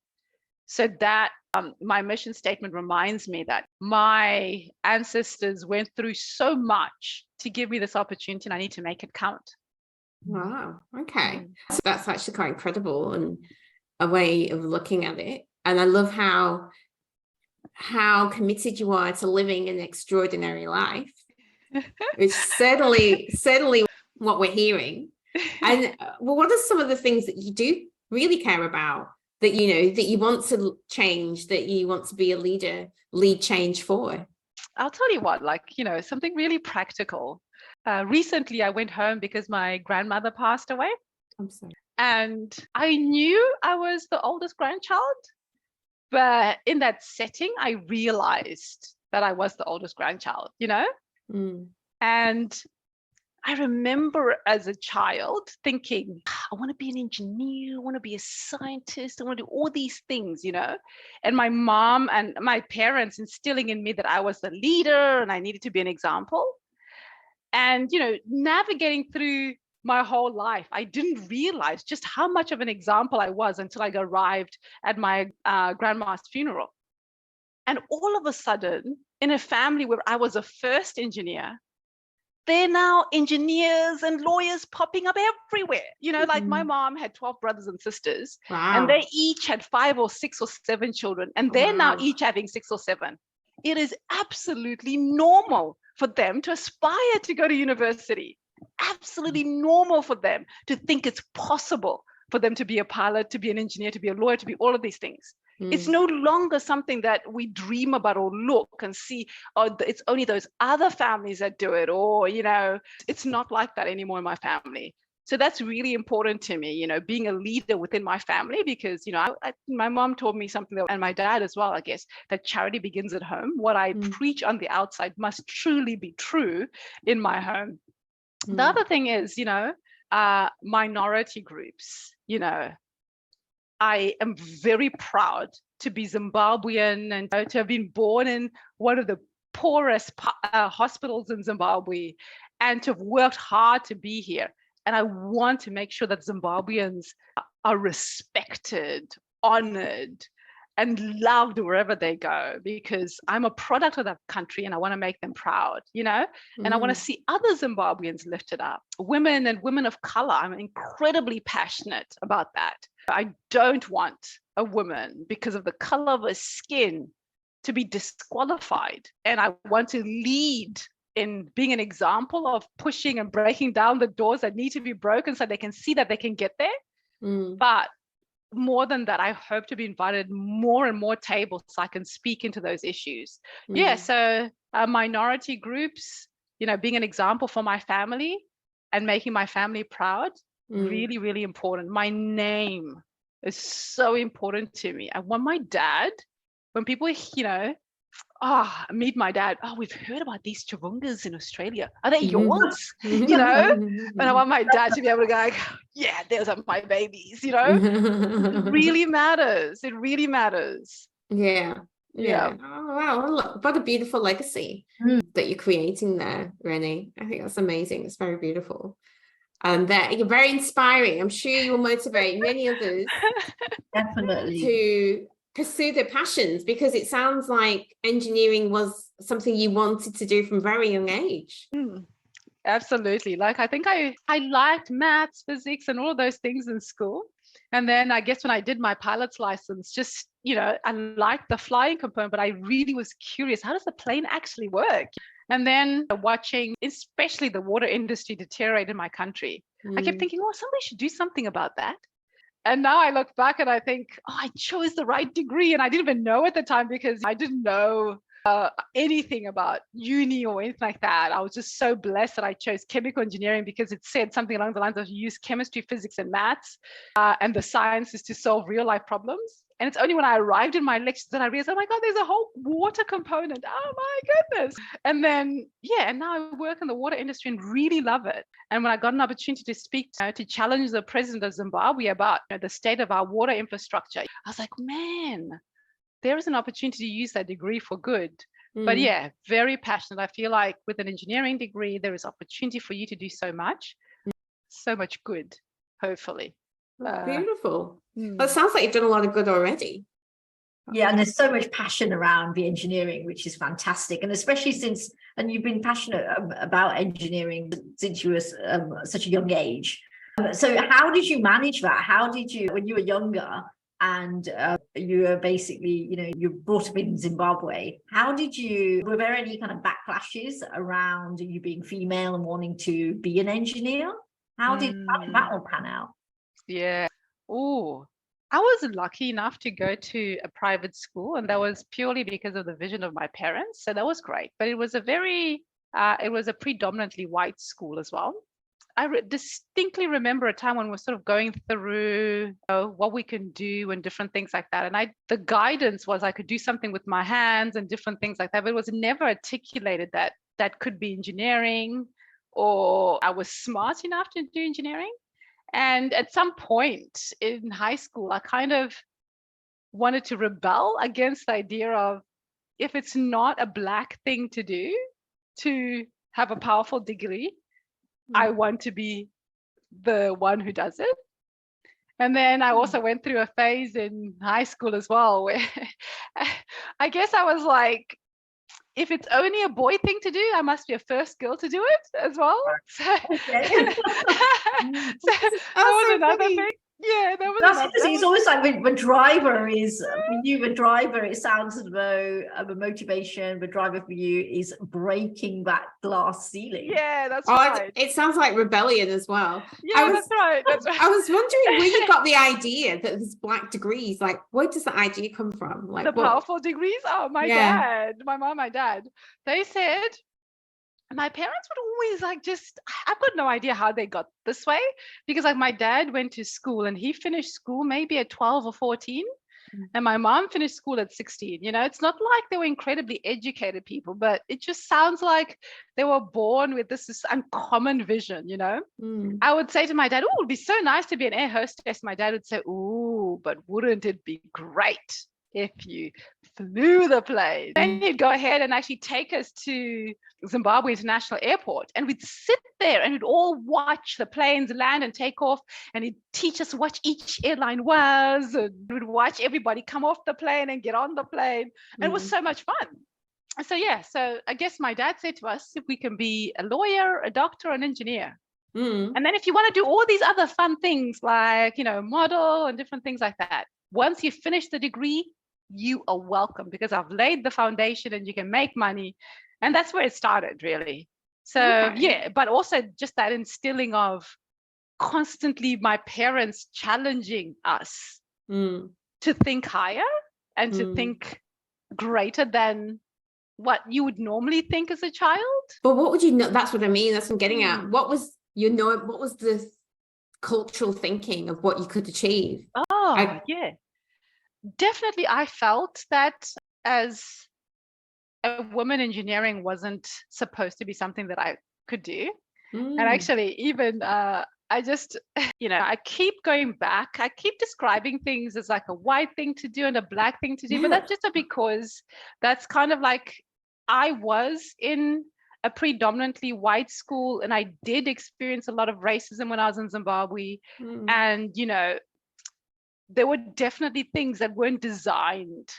Speaker 3: So that my mission statement reminds me that my ancestors went through so much to give me this opportunity, and I need to make it count.
Speaker 1: Wow. Okay. So that's actually quite incredible and a way of looking at it. And I love how committed you are to living an extraordinary life, which certainly what we're hearing. And well, what are some of the things that you do really care about, that you know, that you want to change, that you want to be a leader, lead change for?
Speaker 3: I'll tell you what, like, you know, something really practical. Recently, I went home because my grandmother passed away.
Speaker 1: I'm sorry.
Speaker 3: And I knew I was the oldest grandchild, but in that setting, I realized that I was the oldest grandchild, you know? And I remember as a child thinking, I want to be an engineer, I want to be a scientist, I want to do all these things, you know? And my mom and my parents instilling in me that I was the leader and I needed to be an example. And, you know, navigating through my whole life, I didn't realize just how much of an example I was until I arrived at my grandma's funeral. And all of a sudden, in a family where I was a first engineer, they're now engineers and lawyers popping up everywhere. You know, like my mom had 12 brothers and sisters, and they each had 5 or 6 or 7 children, and they're now each having 6 or 7. It is absolutely normal for them to aspire to go to university. Absolutely normal for them to think it's possible for them to be a pilot, to be an engineer, to be a lawyer, to be all of these things. It's no longer something that we dream about or look and see, oh, it's only those other families that do it, or, you know, it's not like that anymore in my family. So that's really important to me, you know, being a leader within my family, because, you know, my mom taught me something, and my dad as well, I guess, that charity begins at home. What I preach on the outside must truly be true in my home. The other thing is, you know, minority groups, you know, I am very proud to be Zimbabwean and to have been born in one of the poorest hospitals in Zimbabwe, and to have worked hard to be here. And I want to make sure that Zimbabweans are respected, honored, and loved wherever they go, because I'm a product of that country and I want to make them proud, you know, and I want to see other Zimbabweans lifted up, women and women of color. I'm incredibly passionate about that. I don't want a woman, because of the color of her skin, to be disqualified. And I want to lead in being an example of pushing and breaking down the doors that need to be broken so they can see that they can get there. But more than that, I hope to be invited more and more tables so I can speak into those issues. Yeah, so minority groups, you know, being an example for my family and making my family proud, really, really important. My name is so important to me. I want my dad, when people, you know, meet my dad, we've heard about these Chivungas in Australia. Are they yours? You know? And I want my dad to be able to go, like, yeah, those are my babies, you know? It really matters. It really matters.
Speaker 1: Yeah. Oh, wow. Look, what a beautiful legacy that you're creating there, Renny. I think that's amazing. It's very beautiful. And that you're very inspiring. I'm sure you will motivate many others
Speaker 2: definitely
Speaker 1: to pursue their passions, because it sounds like engineering was something you wanted to do from very young age.
Speaker 3: Absolutely. Like, I think I liked maths, physics, and all of those things in school. And then I guess when I did my pilot's license, just, I liked the flying component, but I really was curious, how does the plane actually work? And then watching, especially the water industry deteriorate in my country, I kept thinking, oh, somebody should do something about that. And now I look back and I think, oh, I chose the right degree. And I didn't even know at the time, because I didn't know anything about uni or anything like that. I was just so blessed that I chose chemical engineering, because it said something along the lines of use chemistry, physics, and maths and the sciences to solve real life problems. And it's only when I arrived in my lectures that I realized, oh my God, there's a whole water component. Oh my goodness. And then, and now I work in the water industry and really love it. And when I got an opportunity to speak, to challenge the president of Zimbabwe about the state of our water infrastructure, I was like, man, there is an opportunity to use that degree for good. But very passionate. I feel like with an engineering degree, there is opportunity for you to do so much good, hopefully.
Speaker 1: Beautiful. Well, it sounds like you've done a lot of good already.
Speaker 2: Yeah, and there's so much passion around the engineering, which is fantastic. And especially and you've been passionate about engineering since you were such a young age. So how did you manage that? How did you, when you were younger, and you were basically, you brought up in Zimbabwe, were there any kind of backlashes around you being female and wanting to be an engineer? How did that all pan out?
Speaker 3: Yeah. Oh, I was lucky enough to go to a private school, and that was purely because of the vision of my parents. So that was great. But it was a predominantly white school as well. I distinctly remember a time when we're sort of going through what we can do and different things like that. And the guidance was I could do something with my hands and different things like that, but it was never articulated that could be engineering, or I was smart enough to do engineering. And at some point in high school, I kind of wanted to rebel against the idea of, if it's not a Black thing to do, to have a powerful degree, I want to be the one who does it. And then I also went through a phase in high school as well, where I guess I was like, if it's only a boy thing to do, I must be a first girl to do it as well. So,
Speaker 2: Okay.
Speaker 3: that was another thing. Yeah, that was.
Speaker 2: It's always like the driver is, for you, the driver, it sounds as though the motivation, the driver for you is breaking that glass ceiling.
Speaker 3: Yeah, that's right.
Speaker 1: It sounds like rebellion as well.
Speaker 3: Yeah, that's right.
Speaker 1: I was wondering where you got the idea that there's Black degrees. Like, where does the idea come from? Like,
Speaker 3: the powerful degrees? Oh, my dad, my mom, my dad. They said, my parents would always I've got no idea how they got this way, because like my dad went to school and he finished school maybe at 12 or 14, and my mom finished school at 16. It's not like they were incredibly educated people, but it just sounds like they were born with this uncommon vision. I would say to my dad, oh, it'd be so nice to be an air hostess. My dad would say, oh, but wouldn't it be great if you flew the plane? Then he'd go ahead and actually take us to Zimbabwe International Airport, and we'd sit there and we'd all watch the planes land and take off, and he'd teach us what each airline was, and we'd watch everybody come off the plane and get on the plane. And it was so much fun. So I guess my dad said to us, if we can be a lawyer, a doctor, an engineer, and then if you want to do all these other fun things like model and different things like that, once you finish the degree, you are welcome, because I've laid the foundation and you can make money. And that's where it started, really. So but also just that instilling of constantly my parents challenging us to think higher and to think greater than what you would normally think as a child.
Speaker 1: But what would you know? That's what I mean. That's what I'm getting at. What was the cultural thinking of what you could achieve?
Speaker 3: Definitely, I felt that as a woman, engineering wasn't supposed to be something that I could do. And actually, even I just, I keep going back. I keep describing things as like a white thing to do and a Black thing to do, but that's just because that's kind of like, I was in a predominantly white school, and I did experience a lot of racism when I was in Zimbabwe. And, there were definitely things that weren't designed.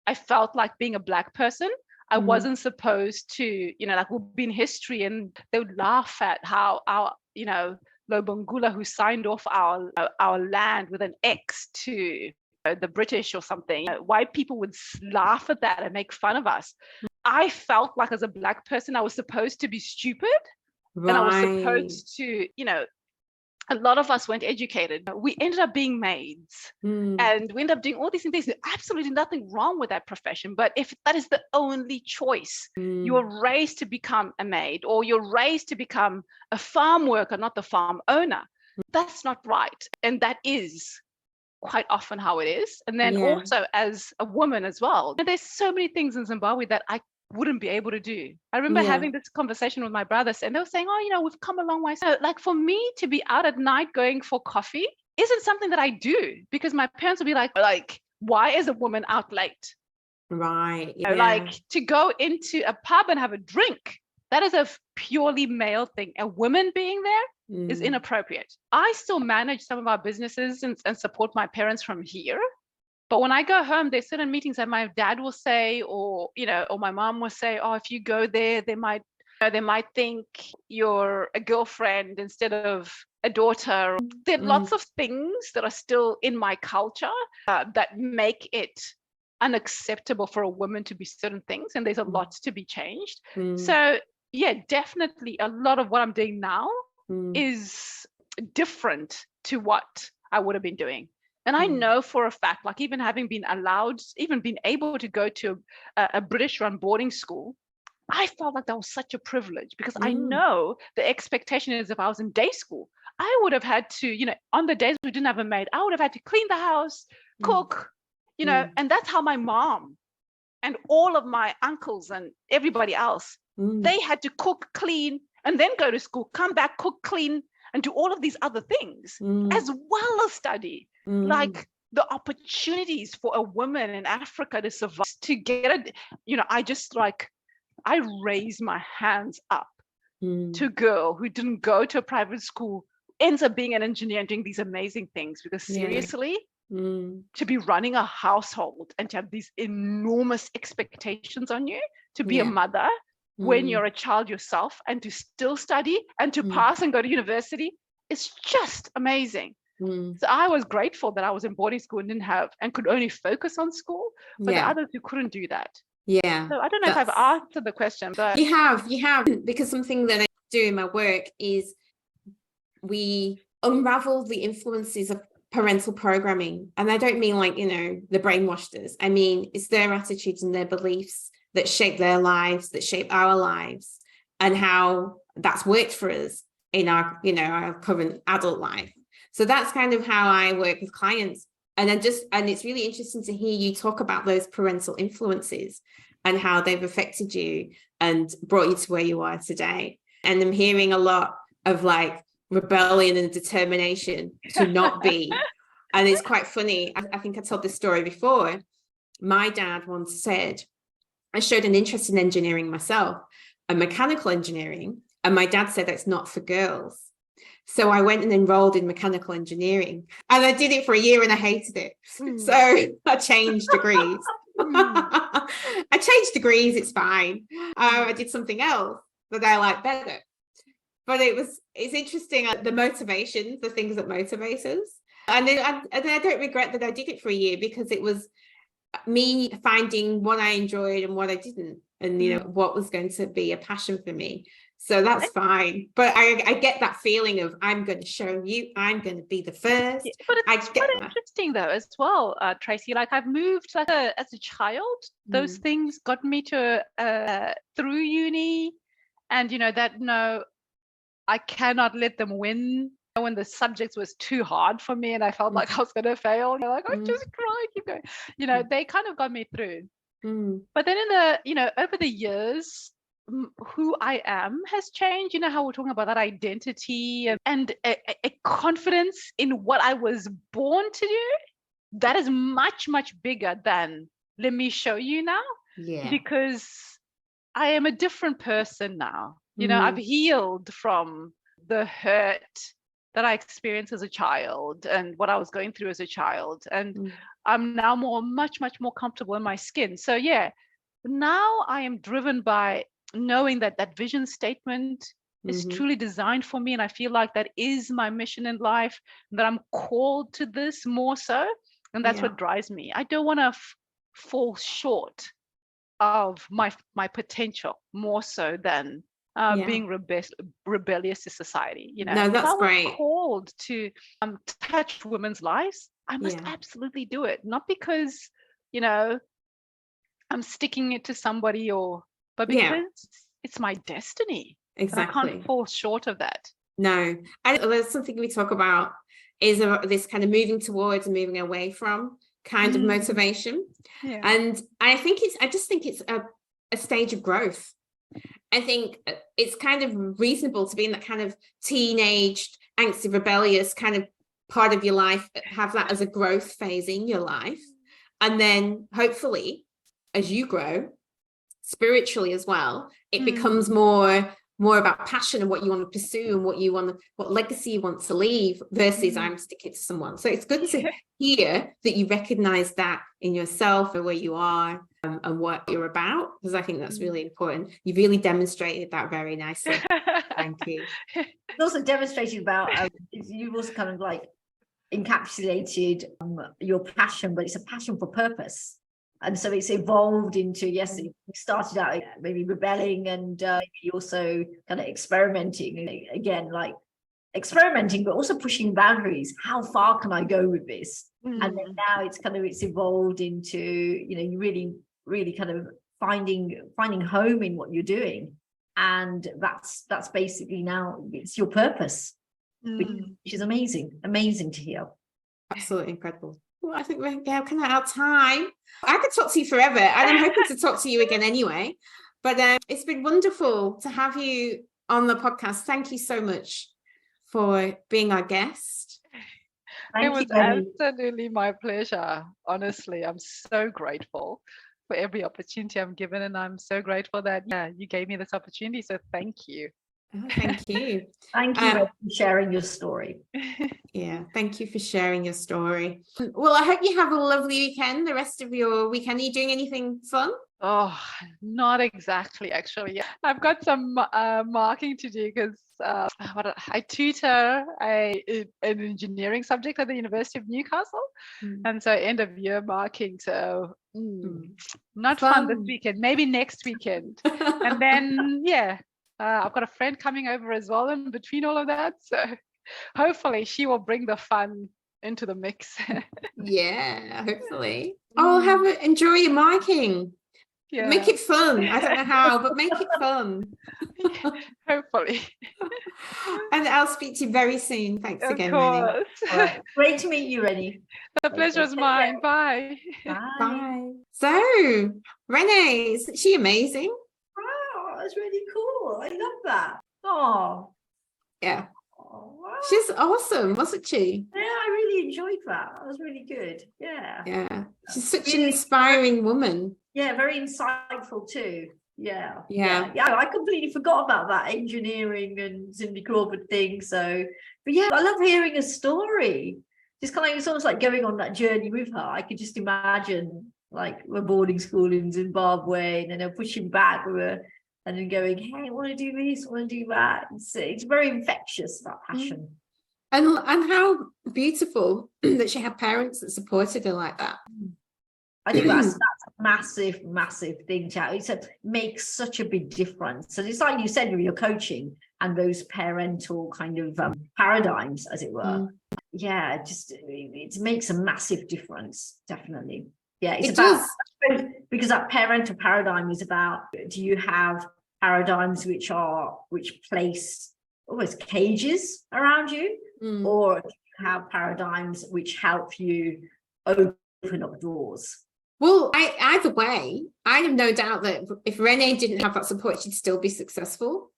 Speaker 3: I felt like being a Black person, I wasn't supposed to, like we'll be in history and they would laugh at how our, Lobongula, who signed off our land with an X to the British or something, white people would laugh at that and make fun of us. I felt like as a Black person, I was supposed to be stupid.
Speaker 1: Right.
Speaker 3: And I was supposed to, a lot of us weren't educated. We ended up being maids and we ended up doing all these things. There's absolutely nothing wrong with that profession. But if that is the only choice, you're raised to become a maid or you're raised to become a farm worker, not the farm owner. That's not right. And that is quite often how it is. And then also as a woman as well. And there's so many things in Zimbabwe that I wouldn't be able to do. I remember having this conversation with my brothers and they were saying, oh, we've come a long way. So like for me to be out at night going for coffee isn't something that I do because my parents would be like, why is a woman out late?
Speaker 1: Right.
Speaker 3: Like to go into a pub and have a drink, that is a purely male thing. A woman being there is inappropriate. I still manage some of our businesses and support my parents from here. But when I go home, there's certain meetings that my dad will say, or my mom will say, oh, if you go there, they might think you're a girlfriend instead of a daughter. There are lots of things that are still in my culture that make it unacceptable for a woman to be certain things. And there's a lot to be changed. So yeah, definitely a lot of what I'm doing now is different to what I would have been doing. And I know for a fact, like even having been able to go to a British-run boarding school, I felt like that was such a privilege because I know the expectation is if I was in day school, I would have had to, on the days we didn't have a maid, I would have had to clean the house, cook, and that's how my mom and all of my uncles and everybody else, they had to cook, clean, and then go to school, come back, cook, clean, and do all of these other things as well as study. Like the opportunities for a woman in Africa to survive, to get I raise my hands up to a girl who didn't go to a private school, ends up being an engineer and doing these amazing things. Because seriously, to be running a household and to have these enormous expectations on you, to be a mother when you're a child yourself and to still study and to pass and go to university, it's just amazing. So I was grateful that I was in boarding school and could only focus on school, but the others who couldn't do that.
Speaker 1: Yeah.
Speaker 3: So I don't know if I've answered the question, but
Speaker 1: you have, because something that I do in my work is we unravel the influences of parental programming. And I don't mean like, the brainwashed us. I mean, it's their attitudes and their beliefs that shape their lives, that shape our lives, and how that's worked for us in our, our current adult life. So that's kind of how I work with clients. And it's really interesting to hear you talk about those parental influences and how they've affected you and brought you to where you are today. And I'm hearing a lot of like rebellion and determination to not be. And it's quite funny. I think I told this story before. My dad once said, I showed an interest in engineering myself, and mechanical engineering. And my dad said that's not for girls. So I went and enrolled in mechanical engineering, and I did it for a year and I hated it. So I changed degrees. It's fine. I did something else that I like better. But it's interesting, the motivations, the things that motivate us. And I don't regret that I did it for a year, because it was me finding what I enjoyed and what I didn't, and what was going to be a passion for me. So that's fine. But I get that feeling of, I'm going to show you, I'm going to be the first.
Speaker 3: Yeah, but it's quite interesting though as well, Tracy. Like I've moved as a child. Those things got me to through uni, and I cannot let them win. When the subjects was too hard for me and I felt like I was going to fail, I just cry, keep going. They kind of got me through. But then over the years, who I am has changed. How we're talking about that identity and a confidence in what I was born to do that is much, much bigger than let me show you now. Yeah. Because I am a different person now. I've healed from the hurt that I experienced as a child and what I was going through as a child. And I'm now much, much more comfortable in my skin. So yeah, now I am driven by knowing that that vision statement is truly designed for me. And I feel like that is my mission in life, that I'm called to this more so. And that's what drives me. I don't want to fall short of my potential more so than being rebellious to society. You know,
Speaker 1: no, that's
Speaker 3: if I was
Speaker 1: great.
Speaker 3: called to touch women's lives, I must absolutely do it. Not because, you know, I'm sticking it to somebody but because it's my destiny.
Speaker 1: Exactly.
Speaker 3: And I can't fall short of that.
Speaker 1: No, there's something we talk about is this kind of moving towards and moving away from kind of motivation.
Speaker 3: Yeah.
Speaker 1: And I just think it's a stage of growth. I think it's kind of reasonable to be in that kind of teenage, angsty, rebellious kind of part of your life, have that as a growth phase in your life. And then hopefully, as you grow spiritually as well, it becomes more about passion and what you want to pursue and what legacy you want to leave versus I'm sticking to someone. So it's good to hear that you recognize that in yourself and where you are and what you're about, because I think that's really important. You've really demonstrated that very nicely. Thank you.
Speaker 2: It's also demonstrated about you've also kind of like encapsulated your passion, but it's a passion for purpose. And so it's evolved into, yes, it started out maybe rebelling and maybe also kind of experimenting, again, like experimenting, but also pushing boundaries. How far can I go with this? And then now it's evolved into, you know, you really, really kind of finding home in what you're doing. And that's basically now it's your purpose, which is amazing to hear.
Speaker 1: Absolutely incredible. Well, I think we're kind of out of time. I could talk to you forever, and I'm hoping to talk to you again anyway. But it's been wonderful to have you on the podcast. Thank you so much for being our guest.
Speaker 3: It was absolutely my pleasure. Honestly, I'm so grateful for every opportunity I'm given, and I'm so grateful that you gave me this opportunity. So thank you.
Speaker 1: Oh, thank you.
Speaker 2: Thank you for sharing your story.
Speaker 1: Yeah, thank you for sharing your story. Well, I hope you have a lovely weekend, the rest of your weekend. Are you doing anything fun?
Speaker 3: Oh, not exactly, actually. I've got some marking to do because I tutor an engineering subject at the University of Newcastle. And so end of year marking. So not fun this weekend, maybe next weekend. And then, I've got a friend coming over as well in between all of that. So hopefully she will bring the fun into the mix.
Speaker 1: Yeah, hopefully. Enjoy your marking. Yeah. Make it fun. I don't know how, but make it fun.
Speaker 3: Hopefully.
Speaker 1: And I'll speak to you very soon. Thanks again,
Speaker 3: Renny.
Speaker 2: Right. Great to meet you, Renny.
Speaker 3: The pleasure is mine. Bye.
Speaker 1: Bye. So, Renny, isn't she amazing?
Speaker 2: Wow, that's really cool. I love that. Oh.
Speaker 1: Yeah.
Speaker 2: Oh, wow.
Speaker 1: She's awesome, wasn't she?
Speaker 2: Yeah, I really enjoyed that. That was really good. Yeah.
Speaker 1: Yeah. She's such an inspiring woman.
Speaker 2: Yeah, very insightful too. Yeah.
Speaker 1: Yeah.
Speaker 2: I completely forgot about that engineering and Cindy Crawford thing. So, but yeah, I love hearing a story. Just kind of, it's almost like going on that journey with her. I could just imagine like a boarding school in Zimbabwe, and then they're pushing back with her, and then going, hey, I want to do this, I want to do that. It's very infectious, that passion.
Speaker 1: And how beautiful that she had parents that supported her like that.
Speaker 2: I think that's a massive thing, Chat. It makes such a big difference. So it's like you said with your coaching and those parental kind of paradigms, as it were. Yeah, it makes a massive difference, definitely. Yeah, it's because that parental paradigm is about, do you have paradigms which place almost cages around you, or do you have paradigms which help you open up doors?
Speaker 1: Well, either way, I have no doubt that if Renny didn't have that support, she'd still be successful.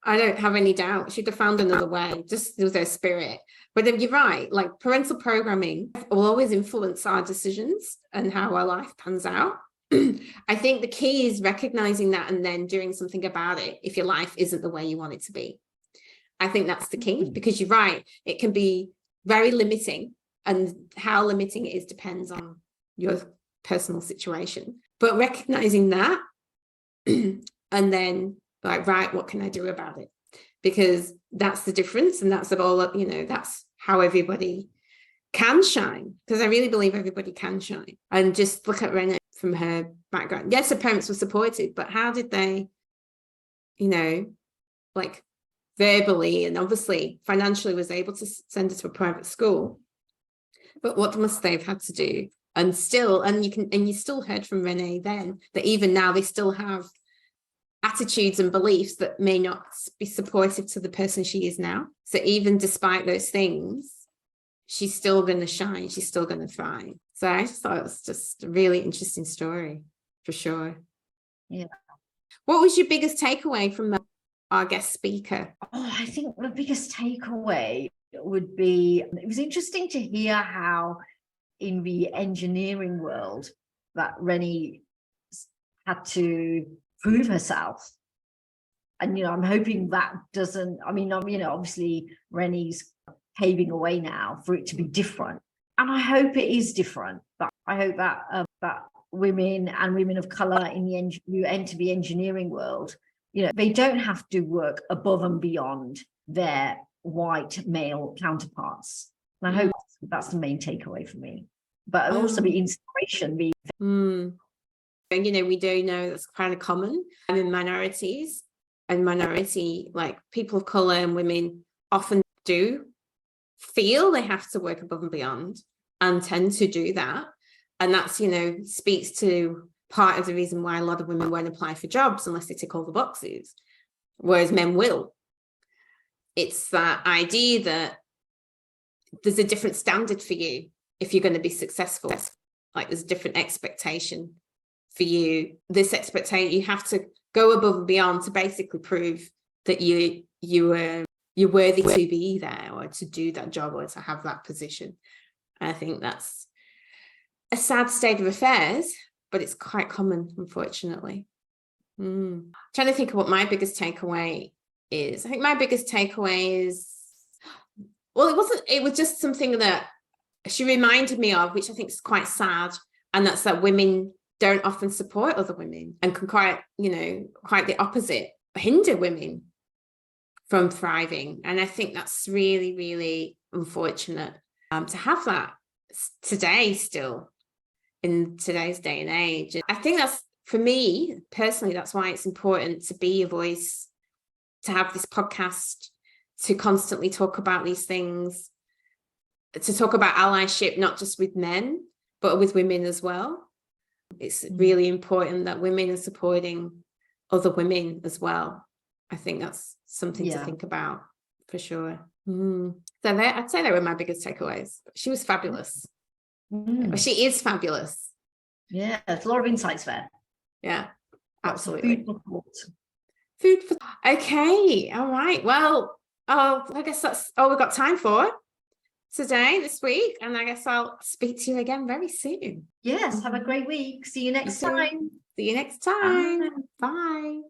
Speaker 1: I don't have any doubt. She'd have found another way, just with her spirit. But then you're right, like parental programming will always influence our decisions and how our life pans out. I think the key is recognizing that and then doing something about it if your life isn't the way you want it to be. I think that's the key, because you're right, it can be very limiting, and how limiting it is depends on your personal situation. But recognizing that and then like, right, what can I do about it? Because that's the difference, and that's all, you know, that's how everybody can shine, because I really believe everybody can shine. And just look at Renny from her background. Yes, her parents were supportive, but how did they, you know, like verbally and obviously financially was able to send her to a private school, but what must they have had to do? And still, and you still heard from Renny then that even now they still have attitudes and beliefs that may not be supportive to the person she is now. So even despite those things, she's still going to shine, she's still going to thrive. So I just thought it was just a really interesting story, for sure.
Speaker 2: Yeah.
Speaker 1: What was your biggest takeaway from our guest speaker?
Speaker 2: Oh, I think the biggest takeaway would be, it was interesting to hear how in the engineering world that Renny had to prove herself. And, you know, I'm hoping that doesn't, I mean, you know, obviously Renny's paving a way now for it to be different. And I hope it is different, but I hope that that women and women of color in the who enter the engineering world, you know, they don't have to work above and beyond their white male counterparts. And I hope that's the main takeaway for me. But also the inspiration.
Speaker 1: And, you know, we do know that's kind of common in minorities, and minority, like people of color and women often do feel they have to work above and beyond and tend to do that. And that's, you know, speaks to part of the reason why a lot of women won't apply for jobs unless they tick all the boxes, whereas men will. It's that idea that there's a different standard for you if you're going to be successful. Like there's a different expectation for you. This expectation, you have to go above and beyond to basically prove that you're worthy to be there or to do that job or to have that position. And I think that's a sad state of affairs, but it's quite common, unfortunately. Trying to think of what my biggest takeaway is. I think my biggest takeaway is, well, it was just something that she reminded me of, which I think is quite sad, and that's that women don't often support other women and can quite the opposite, hinder women from thriving. And I think that's really, really unfortunate to have that today still in today's day and age. I think that's, for me personally, that's why it's important to be a voice, to have this podcast, to constantly talk about these things, to talk about allyship, not just with men, but with women as well. It's really important that women are supporting other women as well. I think that's something to think about, for sure. So I'd say they were my biggest takeaways. She was fabulous. She is fabulous.
Speaker 2: Yeah, there's a lot of insights there.
Speaker 1: Yeah, absolutely.
Speaker 2: Food for thought.
Speaker 1: Food for okay, all right. Well, I guess that's all we've got time for today, this week, and I guess I'll speak to you again very soon.
Speaker 2: Yes, have a great week. See you next time.
Speaker 1: See you next time. Bye.